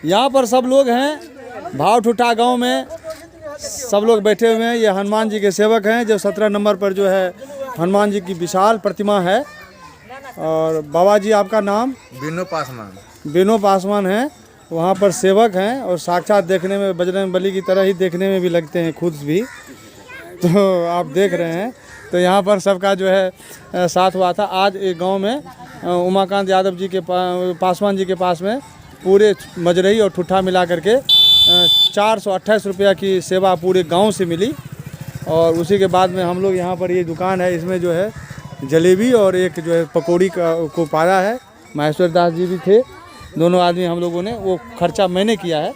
यहाँ पर सब लोग हैं, भाव ठुठा गांव में सब लोग बैठे हुए हैं। ये हनुमान जी के सेवक हैं, जो 17 नंबर पर जो है हनुमान जी की विशाल प्रतिमा है। और बाबा जी आपका नाम? बिनो पासवान। बिनो पासवान है, वहाँ पर सेवक हैं और साक्षात देखने में बजरंग बली की तरह ही देखने में भी लगते हैं खुद भी। तो आप देख रहे हैं, तो यहाँ पर सबका जो है साथ हुआ था। आज एक गांव में उमाकांत यादव जी के पासवान जी के पास में पूरे मजरई और ठुठा मिला करके 428 रुपया की सेवा पूरे गांव से मिली। और उसी के बाद में हम लोग यहाँ पर ये दुकान है, इसमें जो है जलेबी और एक जो है पकौड़ी को पाया है। महेश्वर दास जी भी थे, दोनों आदमी हम लोगों ने, वो खर्चा मैंने किया है,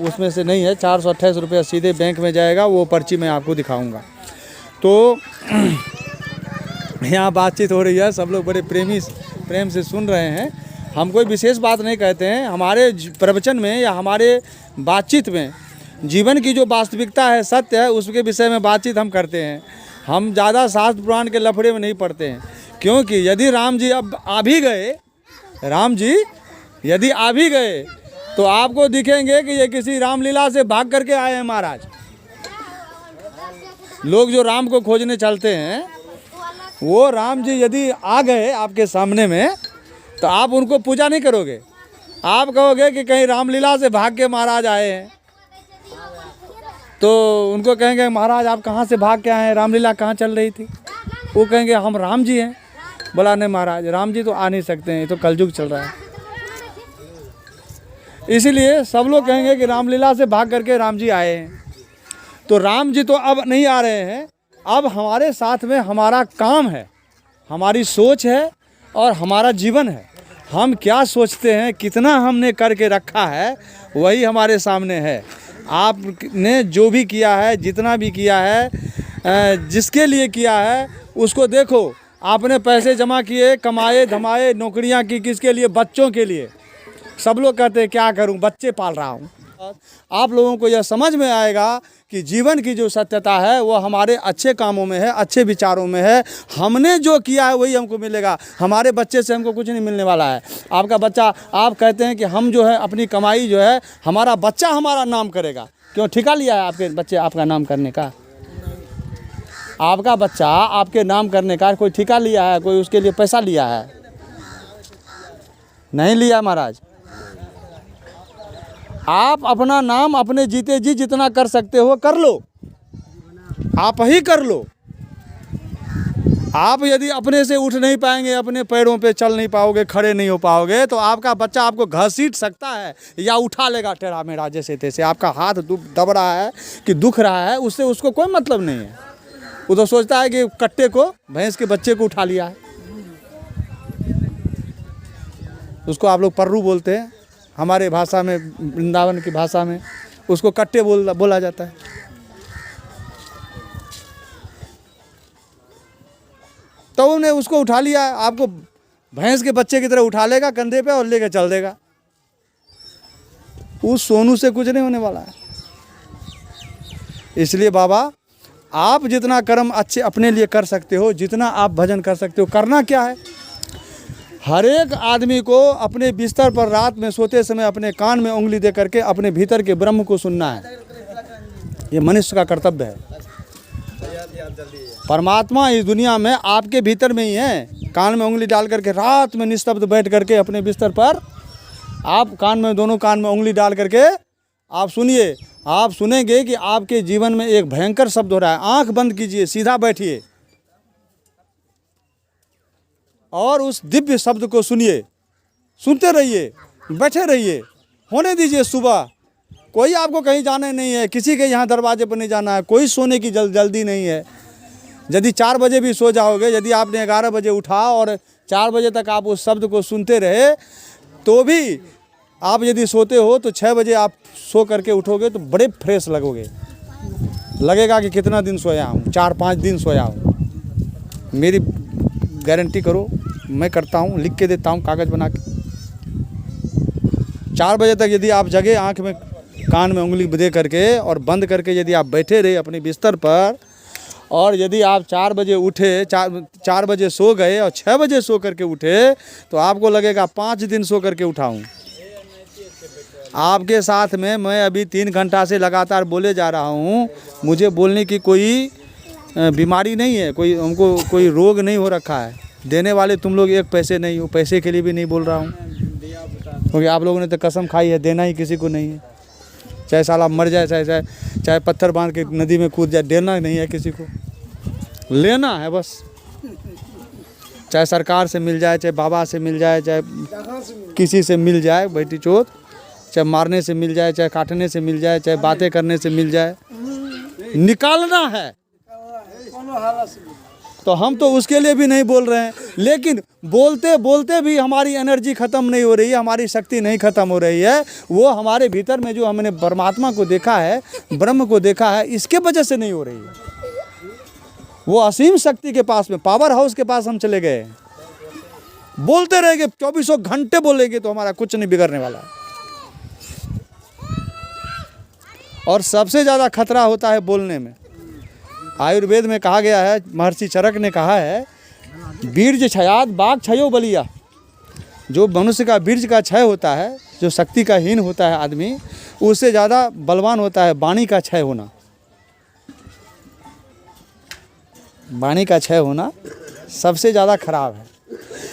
उसमें से नहीं है। 428 रुपया सीधे बैंक में जाएगा, वो पर्ची मैं आपको दिखाऊंगा। तो यहाँ बातचीत हो रही है, सब लोग बड़े प्रेम से सुन रहे हैं। हम कोई विशेष बात नहीं कहते हैं, हमारे प्रवचन में या हमारे बातचीत में जीवन की जो वास्तविकता है, सत्य है, उसके विषय में बातचीत हम करते हैं। हम ज़्यादा शास्त्र पुराण के लफड़े में नहीं पड़ते हैं, क्योंकि यदि राम जी अब आ भी गए, राम जी यदि आ भी गए तो आपको दिखेंगे कि ये किसी रामलीला से भाग करके आए हैं महाराज। लोग जो राम को खोजने चलते हैं, वो राम जी यदि आ गए आपके सामने में तो आप उनको पूजा नहीं करोगे, आप कहोगे कि कहीं रामलीला से भाग के महाराज आए हैं। तो उनको कहेंगे महाराज आप कहाँ से भाग के आए हैं, रामलीला कहाँ चल रही थी? वो कहेंगे हम राम जी हैं। बोला नहीं महाराज, राम जी तो आ नहीं सकते हैं, ये तो कलयुग चल रहा है। इसीलिए सब लोग कहेंगे कि रामलीला से भाग करके राम जी आए हैं। तो राम जी तो अब नहीं आ रहे हैं, अब हमारे साथ में हमारा काम है, हमारी सोच है और हमारा जीवन है। हम क्या सोचते हैं, कितना हमने करके रखा है, वही हमारे सामने है। आपने जो भी किया है, जितना भी किया है, जिसके लिए किया है उसको देखो। आपने पैसे जमा किए, कमाए धमाए, नौकरियां की, किसके लिए? बच्चों के लिए। सब लोग कहते हैं क्या करूं, बच्चे पाल रहा हूं। आप लोगों को यह समझ में आएगा कि जीवन की जो सत्यता है वो हमारे अच्छे कामों में है, अच्छे विचारों में है। हमने जो किया है वही हमको मिलेगा, हमारे बच्चे से हमको कुछ नहीं मिलने वाला है। आपका बच्चा, आप कहते हैं कि हम जो है अपनी कमाई जो है, हमारा बच्चा हमारा नाम करेगा। क्यों ठेका लिया है आपके बच्चे आपका नाम करने का? आपका बच्चा आपके नाम करने का कोई ठेका लिया है, कोई उसके लिए पैसा लिया है? नहीं लिया महाराज। आप अपना नाम अपने जीते जी जितना कर सकते हो कर लो, आप ही कर लो। आप यदि अपने से उठ नहीं पाएंगे, अपने पैरों पे चल नहीं पाओगे, खड़े नहीं हो पाओगे, तो आपका बच्चा आपको घसीट सकता है या उठा लेगा टेढ़ा मेढ़ा जैसे तैसे। आपका हाथ दब रहा है कि दुख रहा है, उससे उसको कोई मतलब नहीं है। वो तो सोचता है कि कट्टे को, भैंस के बच्चे को उठा लिया है। उसको आप लोग पर्रू बोलते हैं, हमारे भाषा में, वृंदावन की भाषा में उसको कट्टे बोला जाता है। तो उन्हें उसको उठा लिया, आपको भैंस के बच्चे की तरह उठा लेगा कंधे पे और लेके चल देगा। उस सोनू से कुछ नहीं होने वाला है। इसलिए बाबा, आप जितना कर्म अच्छे अपने लिए कर सकते हो, जितना आप भजन कर सकते हो, करना क्या है? हर एक आदमी को अपने बिस्तर पर रात में सोते समय अपने कान में उंगली दे करके अपने भीतर के ब्रह्म को सुनना है। ये मनुष्य का कर्तव्य है। परमात्मा इस दुनिया में आपके भीतर में ही है। कान में उंगली डाल करके रात में निस्तब्ध बैठ करके अपने बिस्तर पर आप कान में, दोनों कान में उंगली डाल करके आप सुनिए। आप सुनेंगे कि आपके जीवन में एक भयंकर शब्द हो रहा है। आंख बंद कीजिए, सीधा बैठिए और उस दिव्य शब्द को सुनिए, सुनते रहिए, बैठे रहिए, होने दीजिए। सुबह कोई आपको कहीं जाना नहीं है, किसी के यहाँ दरवाजे पर नहीं जाना है, कोई सोने की जल्दी नहीं है। यदि 4 बजे भी सो जाओगे, यदि आपने 11 बजे उठा और 4 बजे तक आप उस शब्द को सुनते रहे, तो भी आप यदि सोते हो तो 6 बजे आप सो करके उठोगे तो बड़े फ्रेश लगोगे। लगेगा कि कितना दिन सोया हूँ, 4-5 दिन सोया हूँ। मेरी गारंटी करो, मैं करता हूँ, लिख के देता हूँ कागज़ बना के। 4 बजे तक यदि आप जगे, आँख में कान में उंगली दे करके और बंद करके यदि आप बैठे रहे अपने बिस्तर पर, और यदि आप 4 बजे उठे, 4 बजे सो गए और 6 बजे सो करके उठे, तो आपको लगेगा 5 दिन सो करके उठा हूँ। आपके साथ में मैं अभी 3 घंटा से लगातार बोले जा रहा हूँ। मुझे बोलने की कोई बीमारी नहीं है, कोई हमको कोई रोग नहीं हो रखा है। देने वाले तुम लोग एक पैसे नहीं हो, पैसे के लिए भी नहीं बोल रहा हूँ, क्योंकि आप लोगों ने तो कसम खाई है देना ही किसी को नहीं है। चाहे साला मर जाए, चाहे पत्थर बांध के नदी में कूद जाए, देना नहीं है किसी को, लेना है बस। चाहे सरकार से मिल जाए, चाहे बाबा से मिल जाए, चाहे किसी से मिल जाए बेटी चोत, चाहे मारने से मिल जाए, चाहे काटने से मिल जाए, चाहे बातें करने से मिल जाए, निकालना है। तो हम तो उसके लिए भी नहीं बोल रहे हैं, लेकिन बोलते बोलते भी हमारी एनर्जी ख़त्म नहीं हो रही है, हमारी शक्ति नहीं ख़त्म हो रही है। वो हमारे भीतर में जो हमने परमात्मा को देखा है, ब्रह्म को देखा है, इसके वजह से नहीं हो रही है। वो असीम शक्ति के पास में, पावर हाउस के पास हम चले गए हैं। बोलते रहेंगे, 24 घंटे बोलेंगे तो हमारा कुछ नहीं बिगड़ने वाला है। और सबसे ज़्यादा खतरा होता है बोलने में। आयुर्वेद में कहा गया है, महर्षि चरक ने कहा है, बीर्ज क्षयात बाघ क्षयो बलिया। जो मनुष्य का बीर्ज का क्षय होता है, जो शक्ति का हीन होता है आदमी, उससे ज़्यादा बलवान होता है वाणी का क्षय होना। वाणी का क्षय होना सबसे ज़्यादा खराब है।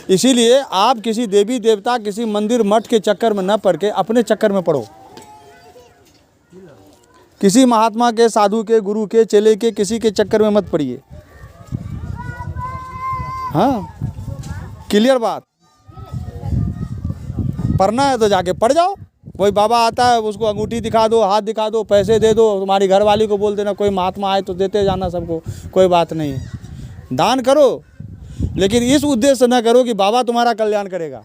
इसीलिए आप किसी देवी देवता, किसी मंदिर मठ के चक्कर में न पड़ के अपने चक्कर में पड़ो। किसी महात्मा के, साधु के, गुरु के, चेले के, किसी के चक्कर में मत पड़िए। हाँ, क्लियर बात। पढ़ना है तो जाके पढ़ जाओ। कोई बाबा आता है, उसको अंगूठी दिखा दो, हाथ दिखा दो, पैसे दे दो, तुम्हारी घरवाली को बोल देना कोई महात्मा आए तो देते जाना सबको, कोई बात नहीं है। दान करो, लेकिन इस उद्देश्य से ना करो कि बाबा तुम्हारा कल्याण करेगा।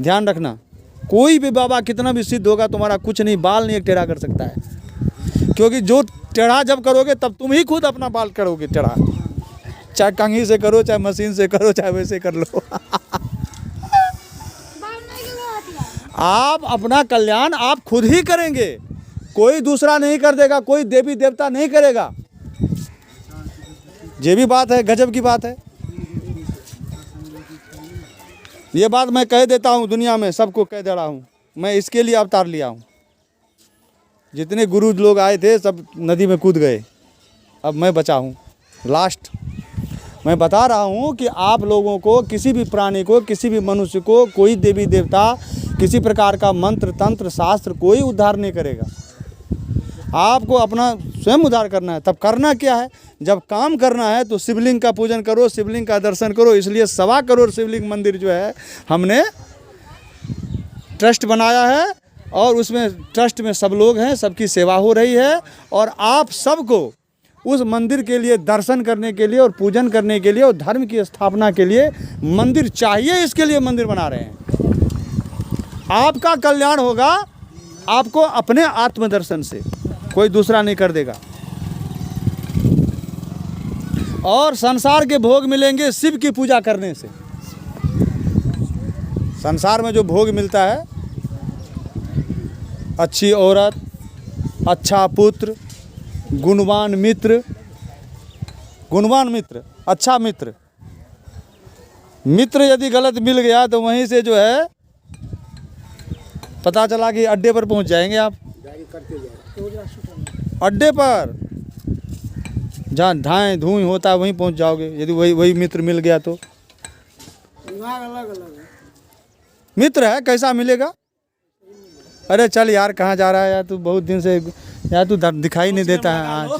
ध्यान रखना, कोई भी बाबा कितना भी सिद्ध होगा, तुम्हारा कुछ नहीं, बाल नहीं एक टेढ़ा कर सकता है। क्योंकि जो टेढ़ा जब करोगे तब तुम ही खुद अपना बाल करोगे टेढ़ा। चाहे कंघी से करो, चाहे मशीन से करो, चाहे वैसे कर लो। आप अपना कल्याण आप खुद ही करेंगे, कोई दूसरा नहीं कर देगा, कोई देवी देवता नहीं करेगा। ये भी बात है, गजब की बात है। ये बात मैं कह देता हूँ, दुनिया में सबको कह दे रहा हूँ, मैं इसके लिए अवतार लिया हूँ। जितने गुरु लोग आए थे सब नदी में कूद गए, अब मैं बचा हूँ लास्ट। मैं बता रहा हूँ कि आप लोगों को, किसी भी प्राणी को, किसी भी मनुष्य को, कोई देवी देवता, किसी प्रकार का मंत्र तंत्र शास्त्र कोई उद्धार नहीं करेगा। आपको अपना स्वयं उद्धार करना है। तब करना क्या है, जब काम करना है तो शिवलिंग का पूजन करो, शिवलिंग का दर्शन करो। इसलिए 1.25 करोड़ शिवलिंग मंदिर जो है हमने ट्रस्ट बनाया है, और उसमें ट्रस्ट में सब लोग हैं, सबकी सेवा हो रही है। और आप सबको उस मंदिर के लिए दर्शन करने के लिए और पूजन करने के लिए और धर्म की स्थापना के लिए मंदिर चाहिए, इसके लिए मंदिर बना रहे हैं। आपका कल्याण होगा आपको अपने आत्मदर्शन से, कोई दूसरा नहीं कर देगा। और संसार के भोग मिलेंगे शिव की पूजा करने से। संसार में जो भोग मिलता है, अच्छी औरत, अच्छा पुत्र, गुणवान मित्र, अच्छा मित्र। मित्र यदि गलत मिल गया तो वहीं से जो है पता चला कि अड्डे पर पहुंच जाएंगे आप। अड्डे पर जहाँ धाएँ धूई होता है वहीं पहुंच जाओगे, यदि वही मित्र मिल गया तो। मित्र है, कैसा मिलेगा? अरे चल यार, कहाँ जा रहा है यार, तू बहुत दिन से यार, तू दिखाई नहीं देता है। आज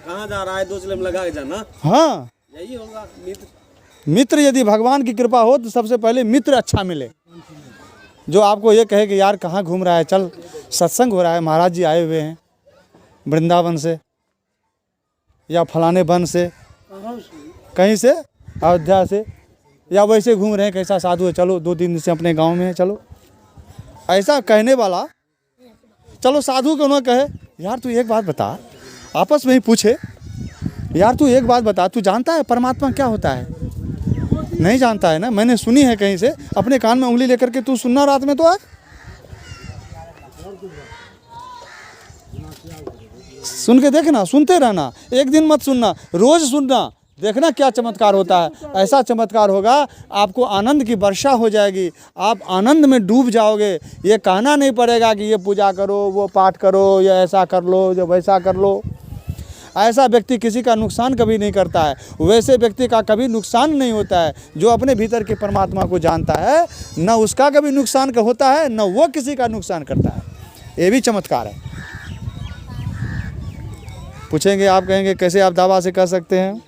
कहाँ जा रहा है? 2 चिलम लगा के जाना। हाँ, यही होगा मित्र। मित्र यदि भगवान की कृपा हो तो सबसे पहले मित्र अच्छा मिले, जो आपको ये कहे कि यार कहाँ घूम रहा है, चल सत्संग हो रहा है, महाराज जी आए हुए हैं वृंदावन से या फलाने वन से, कहीं से, अयोध्या से, या वैसे घूम रहे हैं, कैसा साधु है, चलो 2-3 दिन से अपने गांव में है, चलो। ऐसा कहने वाला, चलो साधु को ना कहे यार तू एक बात बता, आपस में ही पूछे यार तू एक बात बता, तू जानता है परमात्मा क्या होता है? नहीं जानता है ना, मैंने सुनी है कहीं से, अपने कान में उंगली लेकर के तू सुनना रात में तो आज। सुन के देखना, सुनते रहना, एक दिन मत सुनना, रोज सुनना, देखना क्या चमत्कार होता है। ऐसा चमत्कार होगा, आपको आनंद की वर्षा हो जाएगी, आप आनंद में डूब जाओगे। ये कहना नहीं पड़ेगा कि ये पूजा करो, वो पाठ करो, या ऐसा कर लो, जो वैसा कर लो। ऐसा व्यक्ति किसी का नुकसान कभी नहीं करता है, वैसे व्यक्ति का कभी नुकसान नहीं होता है। जो अपने भीतर के परमात्मा को जानता है, न उसका कभी नुकसान होता है, न वो किसी का नुकसान करता है। ये भी चमत्कार है। पूछेंगे, आप कहेंगे कैसे आप दावा से कह सकते हैं?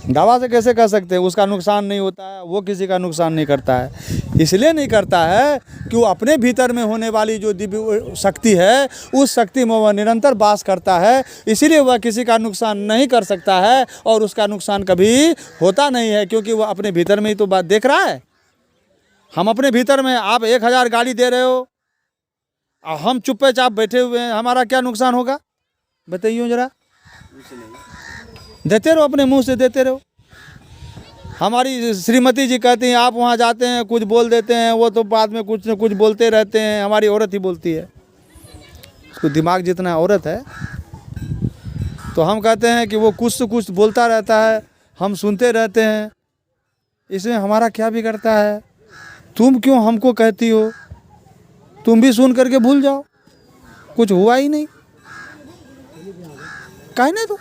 दावा से कैसे कह सकते हैं? उसका नुकसान नहीं होता है, वो किसी का नुकसान नहीं करता है। इसलिए नहीं करता है कि वो अपने भीतर में होने वाली जो दिव्य शक्ति है, उस शक्ति में वह निरंतर वास करता है। इसीलिए वह किसी का नुकसान नहीं कर सकता है, और उसका नुकसान कभी होता नहीं है, क्योंकि वह अपने भीतर में ही तो बात देख रहा है। हम अपने भीतर में, आप 1000 गाली दे रहे हो, हम चुप्पे चाप बैठे हुए हैं, हमारा क्या नुकसान होगा? बताइए जरा। देते रहो, अपने मुंह से देते रहो। हमारी श्रीमती जी कहती हैं, आप वहाँ जाते हैं कुछ बोल देते हैं, वो तो बाद में कुछ न कुछ बोलते रहते हैं। हमारी औरत ही बोलती है, उसको दिमाग जितना औरत है। तो हम कहते हैं कि वो कुछ से कुछ बोलता रहता है, हम सुनते रहते हैं। इसमें हमारा क्या बिगड़ता है? तुम क्यों हमको कहती हो? तुम भी सुन करके भूल जाओ, कुछ हुआ ही नहीं, कहने दो।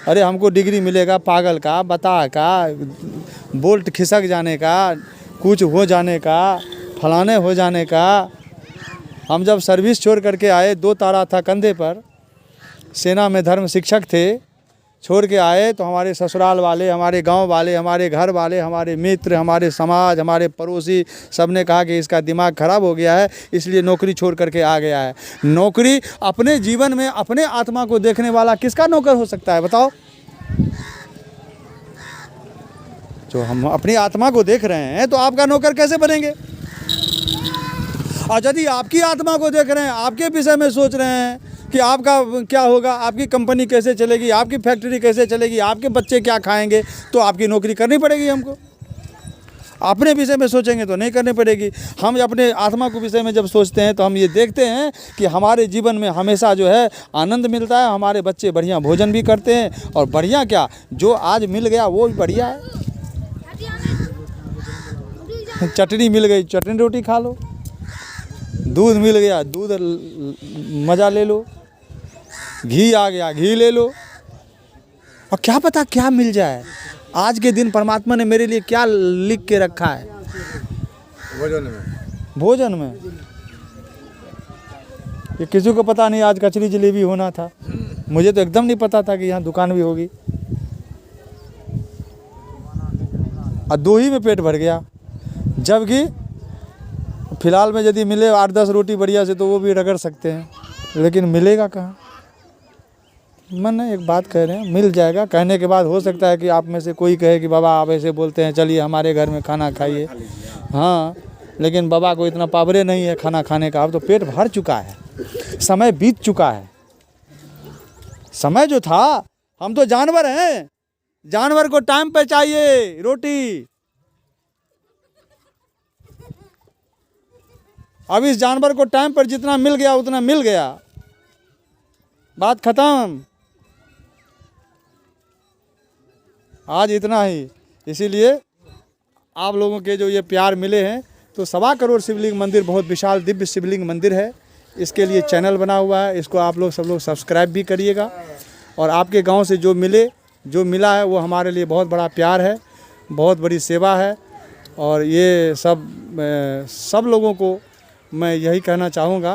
अरे हमको डिग्री मिलेगा पागल का, बता का, बोल्ट खिसक जाने का, कुछ हो जाने का, फलाने हो जाने का। हम जब सर्विस छोड़ करके आए, 2 तारा था कंधे पर, सेना में धर्म शिक्षक थे, छोड़ के आए तो हमारे ससुराल वाले, हमारे गांव वाले, हमारे घर वाले, हमारे मित्र, हमारे समाज, हमारे पड़ोसी, सब ने कहा कि इसका दिमाग खराब हो गया है, इसलिए नौकरी छोड़ करके आ गया है। नौकरी, अपने जीवन में अपने आत्मा को देखने वाला किसका नौकर हो सकता है बताओ? जो हम अपनी आत्मा को देख रहे हैं, तो आपका नौकर कैसे बनेंगे? और यदि आपकी आत्मा को देख रहे हैं, आपके विषय में सोच रहे हैं कि आपका क्या होगा, आपकी कंपनी कैसे चलेगी, आपकी फैक्ट्री कैसे चलेगी, आपके बच्चे क्या खाएंगे, तो आपकी नौकरी करनी पड़ेगी हमको। अपने विषय में सोचेंगे तो नहीं करनी पड़ेगी। हम अपने आत्मा के विषय में जब सोचते हैं, तो हम ये देखते हैं कि हमारे जीवन में हमेशा जो है आनंद मिलता है, हमारे बच्चे बढ़िया भोजन भी करते हैं, और बढ़िया क्या, जो आज मिल गया वो भी बढ़िया है। चटनी मिल गई, चटनी रोटी खा लो, दूध मिल गया, दूध मज़ा ले लो, घी आ गया, घी ले लो। और क्या पता क्या मिल जाए। आज के दिन परमात्मा ने मेरे लिए क्या लिख के रखा है भोजन में। ये किसी को पता नहीं आज कचरी जलेबी होना था, मुझे तो एकदम नहीं पता था कि यहाँ दुकान भी होगी। और 2 ही में पेट भर गया, जबकि फिलहाल में यदि मिले 8-10 रोटी बढ़िया से, तो वो भी रगड़ सकते हैं, लेकिन मिलेगा कहाँ? मन है, एक बात कह रहे हैं, मिल जाएगा। कहने के बाद हो सकता है कि आप में से कोई कहे कि बाबा आप ऐसे बोलते हैं, चलिए हमारे घर में खाना खाइए। हाँ, लेकिन बाबा को इतना पावरे नहीं है खाना खाने का। अब तो पेट भर चुका है, समय बीत चुका है। समय जो था, हम तो जानवर हैं, जानवर को टाइम पे चाहिए रोटी। अब इस जानवर को टाइम पर जितना मिल गया उतना मिल गया, बात खत्म। आज इतना ही। इसीलिए आप लोगों के जो ये प्यार मिले हैं, तो 1.25 करोड़ शिवलिंग मंदिर बहुत विशाल दिव्य शिवलिंग मंदिर है। इसके लिए चैनल बना हुआ है, इसको आप लोग सब लोग सब्सक्राइब भी करिएगा। और आपके गांव से जो मिला है, वो हमारे लिए बहुत बड़ा प्यार है, बहुत बड़ी सेवा है। और ये सब लोगों को मैं यही कहना चाहूँगा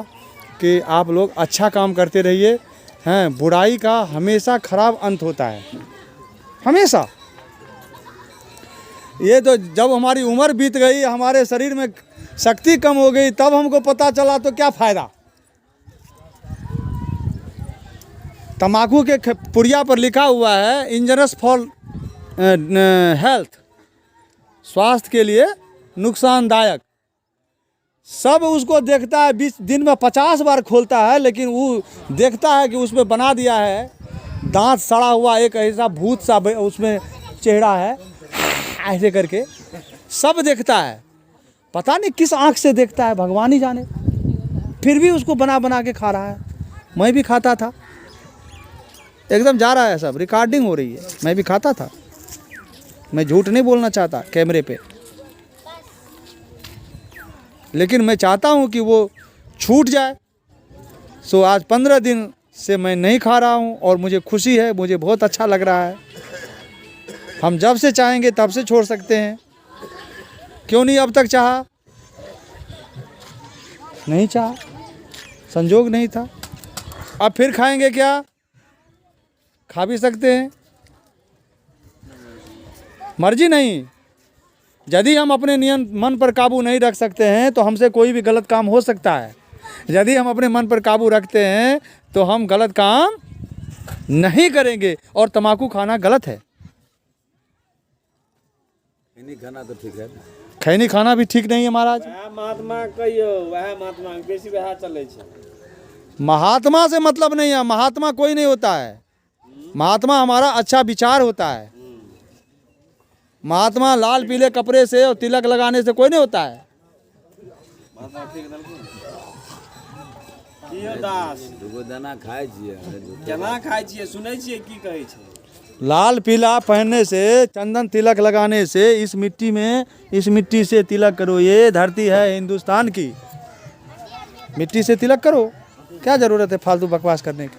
कि आप लोग अच्छा काम करते रहिए। हैं, बुराई का हमेशा खराब अंत होता है, हमेशा। ये तो जब हमारी उम्र बीत गई, हमारे शरीर में शक्ति कम हो गई, तब हमको पता चला, तो क्या फ़ायदा। तम्बाकू के पुड़िया पर लिखा हुआ है इंजरियस फॉर हेल्थ, स्वास्थ्य के लिए नुकसानदायक। सब उसको देखता है, 20 दिन में 50 बार खोलता है, लेकिन वो देखता है कि उसमें बना दिया है दांत सड़ा हुआ एक ऐसा भूत सा उसमें चेहरा है, ऐसे करके सब देखता है। पता नहीं किस आँख से देखता है, भगवान ही जाने। फिर भी उसको बना बना के खा रहा है। मैं भी खाता था, एकदम जा रहा है सब, रिकॉर्डिंग हो रही है। मैं भी खाता था, मैं झूठ नहीं बोलना चाहता कैमरे पे, लेकिन मैं चाहता हूँ कि वो छूट जाए। सो आज 15 दिन से मैं नहीं खा रहा हूँ और मुझे खुशी है, मुझे बहुत अच्छा लग रहा है। हम जब से चाहेंगे तब से छोड़ सकते हैं, क्यों नहीं अब तक चाहा? नहीं चाहा, संजोग नहीं था। अब फिर खाएंगे क्या? खा भी सकते हैं, मर्जी नहीं। यदि हम अपने मन पर काबू नहीं रख सकते हैं तो हमसे कोई भी गलत काम हो सकता है। यदि हम अपने मन पर काबू रखते हैं तो हम गलत काम नहीं करेंगे, और तम्बाकू खाना गलत है। खैनी खाना तो ठीक है। खैनी खाना भी ठीक नहीं है महाराज। वह महात्मा कहियो, वह महात्मा बेसी वह चले छे। महात्मा से मतलब नहीं है, महात्मा कोई नहीं होता है। महात्मा हमारा अच्छा विचार होता है। महात्मा लाल पीले कपड़े से और तिलक लगाने से कोई नहीं होता है। महात्मा ठीक कियो दास दुगो दाना खाए छिए, केना खाइ छियै? सुनै छियै की कहै छै? लाल पीला पहनने से, चंदन तिलक लगाने से, इस मिट्टी में, इस मिट्टी से तिलक करो। ये धरती है हिंदुस्तान की, मिट्टी से तिलक करो। क्या ज़रूरत है फालतू बकवास करने की?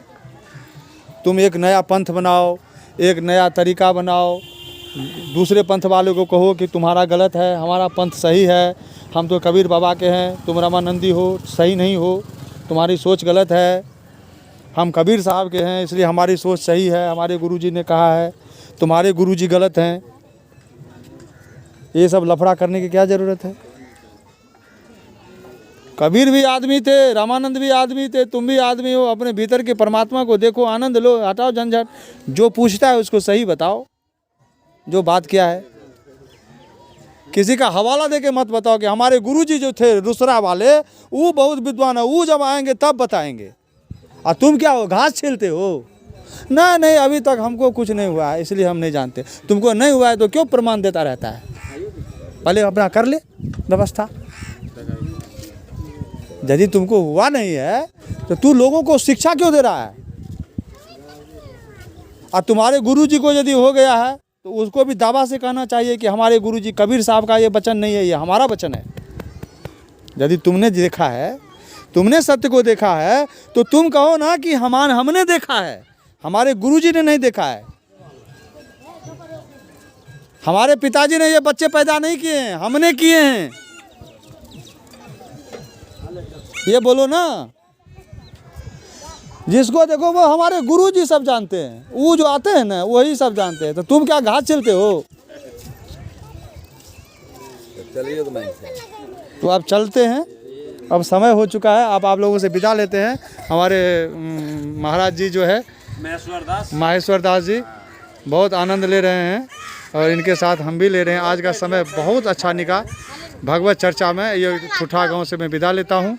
तुम एक नया पंथ बनाओ, एक नया तरीका बनाओ, दूसरे पंथ वालों को कहो कि तुम्हारा गलत है, हमारा पंथ सही है, हम तो कबीर बाबा के हैं, तुम रामानंदी हो, सही नहीं हो, तुम्हारी सोच गलत है। हम कबीर साहब के हैं इसलिए हमारी सोच सही है, हमारे गुरुजी ने कहा है, तुम्हारे गुरुजी गलत हैं। ये सब लफड़ा करने की क्या ज़रूरत है? कबीर भी आदमी थे, रामानंद भी आदमी थे, तुम भी आदमी हो। अपने भीतर के परमात्मा को देखो, आनंद लो, हटाओ झंझट। जो पूछता है उसको सही बताओ, जो बात क्या है। किसी का हवाला देके मत बताओ कि हमारे गुरुजी जो थे दूसरा वाले, वो बहुत विद्वान है, वो जब आएंगे तब बताएंगे। और तुम क्या हो, घास छीलते हो? नहीं, अभी तक हमको कुछ नहीं हुआ है इसलिए हम नहीं जानते। तुमको नहीं हुआ है तो क्यों प्रमाण देता रहता है? पहले अपना कर ले व्यवस्था। यदि तुमको हुआ नहीं है तो तू लोगों को शिक्षा क्यों दे रहा है? और तुम्हारे गुरुजी को यदि हो गया है तो उसको भी दावा से कहना चाहिए कि हमारे गुरुजी कबीर साहब का ये वचन नहीं है, ये हमारा वचन है। यदि तुमने देखा है, तुमने सत्य को देखा है, तो तुम कहो ना कि हमने देखा है, हमारे गुरुजी ने नहीं देखा है। हमारे पिताजी ने ये बच्चे पैदा नहीं किए हैं, हमने किए हैं। ये बोलो ना। जिसको देखो वो हमारे गुरुजी सब जानते हैं, वो जो आते हैं ना वही सब जानते हैं। तो तुम क्या घास छिलते हो? चलिए तो नहीं। तो अब चलते हैं, अब समय हो चुका है। अब आप लोगों से विदा लेते हैं। हमारे महाराज जी जो है माहेश्वर दास जी बहुत आनंद ले रहे हैं और इनके साथ हम भी ले रहे हैं। आज का समय बहुत अच्छा निकला भगवत चर्चा में। ये ठुठा गांव से मैं विदा लेता हूं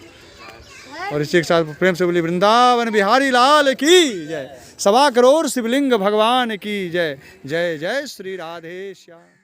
और इसी के साथ प्रेम से बोली वृंदावन बिहारी लाल की जय। 1.25 करोड़ शिवलिंग भगवान की जय। जय जय श्री राधे श्याम।